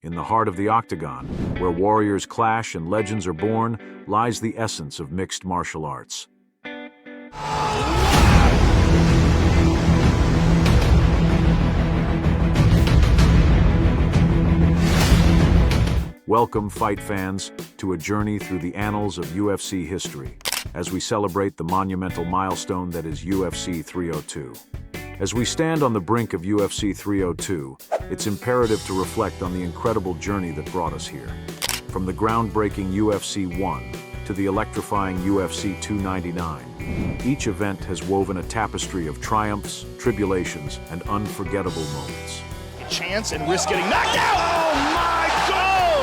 In the heart of the octagon, where warriors clash and legends are born, lies the essence of mixed martial arts. Welcome, fight fans, to a journey through the annals of UFC history, as we celebrate the monumental milestone that is UFC 302. As we stand on the brink of UFC 302, it's imperative to reflect on the incredible journey that brought us here. From the groundbreaking UFC 1 to the electrifying UFC 299, each event has woven a tapestry of triumphs, tribulations, and unforgettable moments. A chance and risk getting knocked out! Oh my God!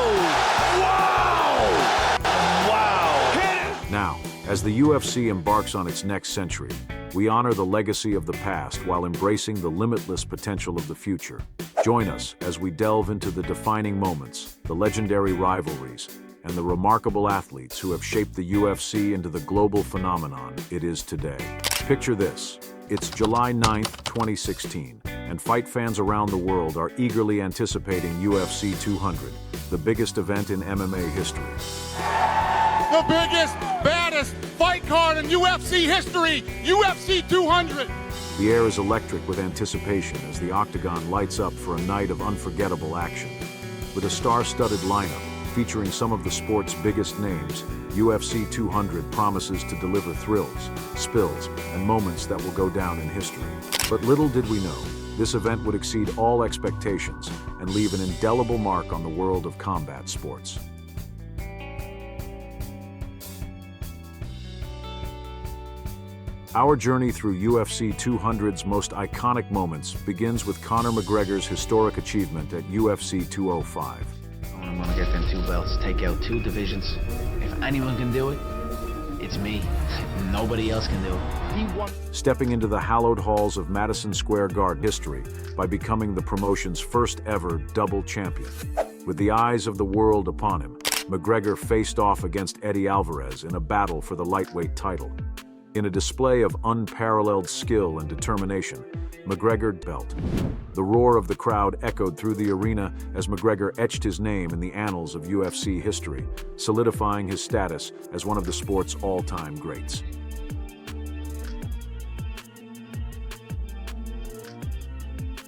Wow! Wow! Now, as the UFC embarks on its next century, we honor the legacy of the past while embracing the limitless potential of the future. Join us as we delve into the defining moments, the legendary rivalries, and the remarkable athletes who have shaped the UFC into the global phenomenon it is today. Picture this. It's July 9th, 2016, and fight fans around the world are eagerly anticipating UFC 200, the biggest event in MMA history. The biggest, baddest fight card in UFC history, UFC 200. The air is electric with anticipation as the octagon lights up for a night of unforgettable action. With a star-studded lineup featuring some of the sport's biggest names, UFC 200 promises to deliver thrills, spills, and moments that will go down in history. But little did we know, this event would exceed all expectations and leave an indelible mark on the world of combat sports. Our journey through UFC 200's most iconic moments begins with Conor McGregor's historic achievement at UFC 205. I'm gonna get them 2 belts, take out 2 divisions. If anyone can do it, it's me. Nobody else can do it. Stepping into the hallowed halls of Madison Square Garden history by becoming the promotion's first ever double champion. With the eyes of the world upon him, McGregor faced off against Eddie Alvarez in a battle for the lightweight title. In a display of unparalleled skill and determination, McGregor belt. The roar of the crowd echoed through the arena as McGregor etched his name in the annals of UFC history, solidifying his status as one of the sport's all-time greats.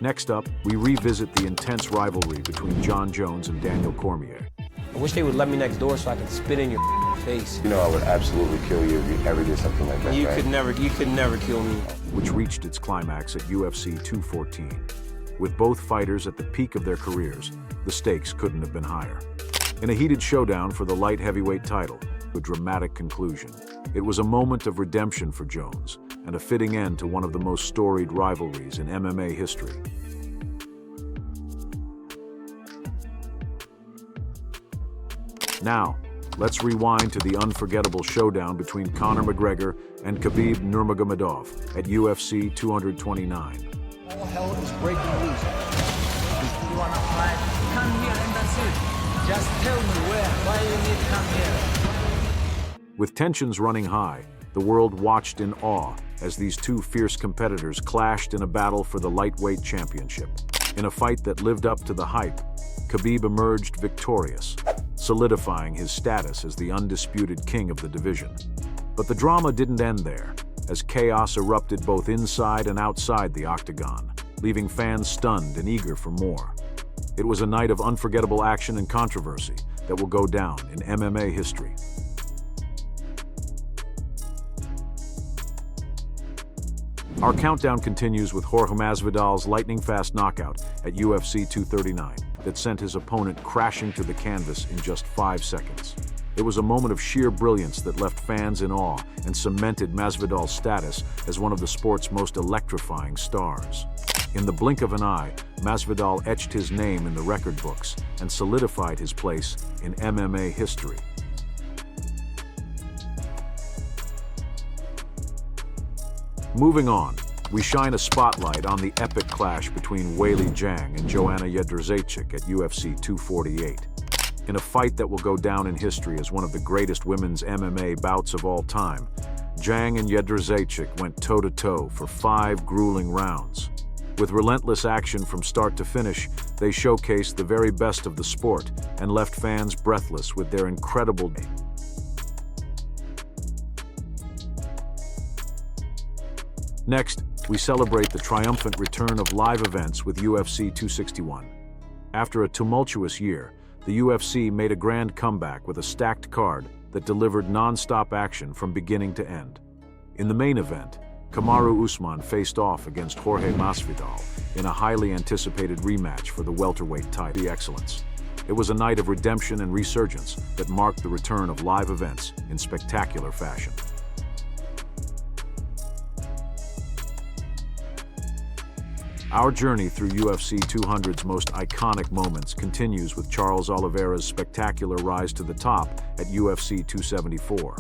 Next up, we revisit the intense rivalry between Jon Jones and Daniel Cormier. I wish they would let me next door so I could spit in your face. You know I would absolutely kill you if you ever did something like that, You right? could never kill me. Which reached its climax at UFC 214. With both fighters at the peak of their careers, the stakes couldn't have been higher. In a heated showdown for the light heavyweight title, with dramatic conclusion, it was a moment of redemption for Jones and a fitting end to one of the most storied rivalries in MMA history. Now, let's rewind to the unforgettable showdown between Conor McGregor and Khabib Nurmagomedov at UFC 229. All hell is breaking loose. If you wanna fight, come here and that's it. Just tell me why you need to come here. With tensions running high, the world watched in awe as these two fierce competitors clashed in a battle for the lightweight championship. In a fight that lived up to the hype, Khabib emerged victorious, solidifying his status as the undisputed king of the division. But the drama didn't end there, as chaos erupted both inside and outside the octagon, leaving fans stunned and eager for more. It was a night of unforgettable action and controversy that will go down in MMA history. Our countdown continues with Jorge Masvidal's lightning-fast knockout at UFC 239 that sent his opponent crashing to the canvas in just 5 seconds. It was a moment of sheer brilliance that left fans in awe and cemented Masvidal's status as one of the sport's most electrifying stars. In the blink of an eye, Masvidal etched his name in the record books and solidified his place in MMA history. Moving on, we shine a spotlight on the epic clash between Weili Zhang and Joanna Jędrzejczyk at UFC 248. In a fight that will go down in history as one of the greatest women's MMA bouts of all time, Zhang and Jędrzejczyk went toe-to-toe for 5 grueling rounds. With relentless action from start to finish, they showcased the very best of the sport and left fans breathless with their incredible game. Next, we celebrate the triumphant return of live events with UFC 261. After a tumultuous year, the UFC made a grand comeback with a stacked card that delivered non-stop action from beginning to end. In the main event, Kamaru Usman faced off against Jorge Masvidal in a highly anticipated rematch for the welterweight title. The excellence. It was a night of redemption and resurgence that marked the return of live events in spectacular fashion. Our journey through UFC 200's most iconic moments continues with Charles Oliveira's spectacular rise to the top at UFC 274.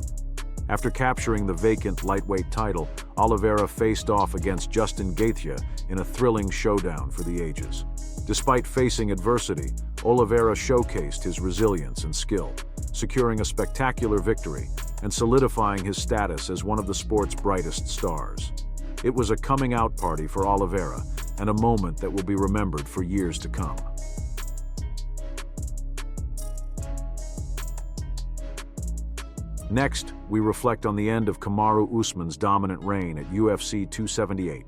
After capturing the vacant lightweight title, Oliveira faced off against Justin Gaethje in a thrilling showdown for the ages. Despite facing adversity, Oliveira showcased his resilience and skill, securing a spectacular victory and solidifying his status as one of the sport's brightest stars. It was a coming-out party for Oliveira and a moment that will be remembered for years to come. Next, we reflect on the end of Kamaru Usman's dominant reign at UFC 278.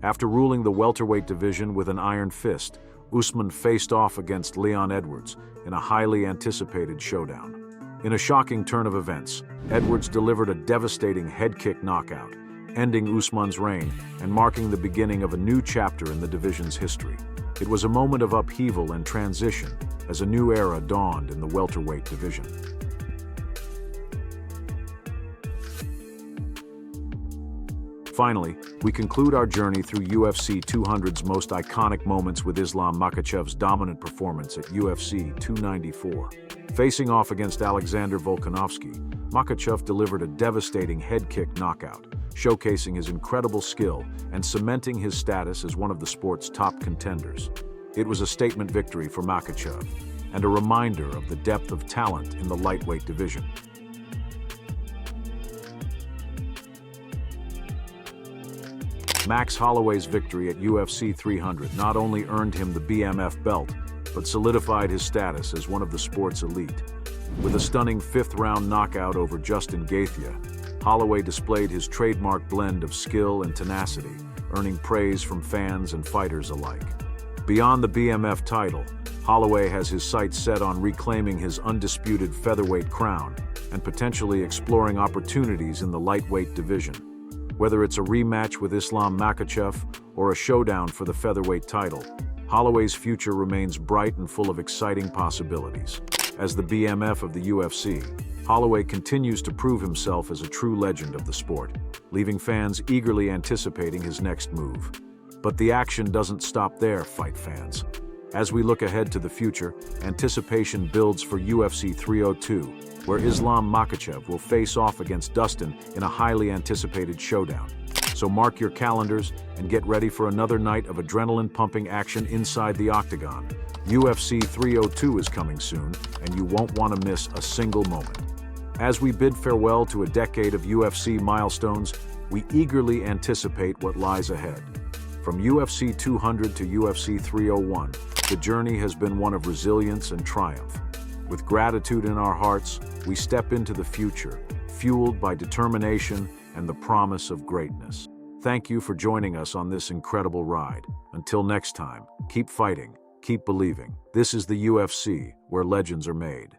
After ruling the welterweight division with an iron fist, Usman faced off against Leon Edwards in a highly anticipated showdown. In a shocking turn of events, Edwards delivered a devastating head kick knockout, ending Usman's reign and marking the beginning of a new chapter in the division's history. It was a moment of upheaval and transition as a new era dawned in the welterweight division. Finally, we conclude our journey through UFC 200's most iconic moments with Islam Makhachev's dominant performance at UFC 294. Facing off against Alexander Volkanovski, Makhachev delivered a devastating head kick knockout, showcasing his incredible skill and cementing his status as one of the sport's top contenders. It was a statement victory for Makhachev and a reminder of the depth of talent in the lightweight division. Max Holloway's victory at UFC 300 not only earned him the BMF belt, but solidified his status as one of the sport's elite. With a stunning fifth-round knockout over Justin Gaethje, Holloway displayed his trademark blend of skill and tenacity, earning praise from fans and fighters alike. Beyond the BMF title, Holloway has his sights set on reclaiming his undisputed featherweight crown and potentially exploring opportunities in the lightweight division. Whether it's a rematch with Islam Makhachev or a showdown for the featherweight title, Holloway's future remains bright and full of exciting possibilities. As the BMF of the UFC, Holloway continues to prove himself as a true legend of the sport, leaving fans eagerly anticipating his next move. But the action doesn't stop there, fight fans. As we look ahead to the future, anticipation builds for UFC 302, where Islam Makhachev will face off against Dustin in a highly anticipated showdown. So mark your calendars and get ready for another night of adrenaline-pumping action inside the octagon. UFC 302 is coming soon, and you won't want to miss a single moment. As we bid farewell to a decade of UFC milestones, we eagerly anticipate what lies ahead. From UFC 200 to UFC 301, the journey has been one of resilience and triumph. With gratitude in our hearts, we step into the future, fueled by determination and the promise of greatness. Thank you for joining us on this incredible ride. Until next time, keep fighting, keep believing. This is the UFC, where legends are made.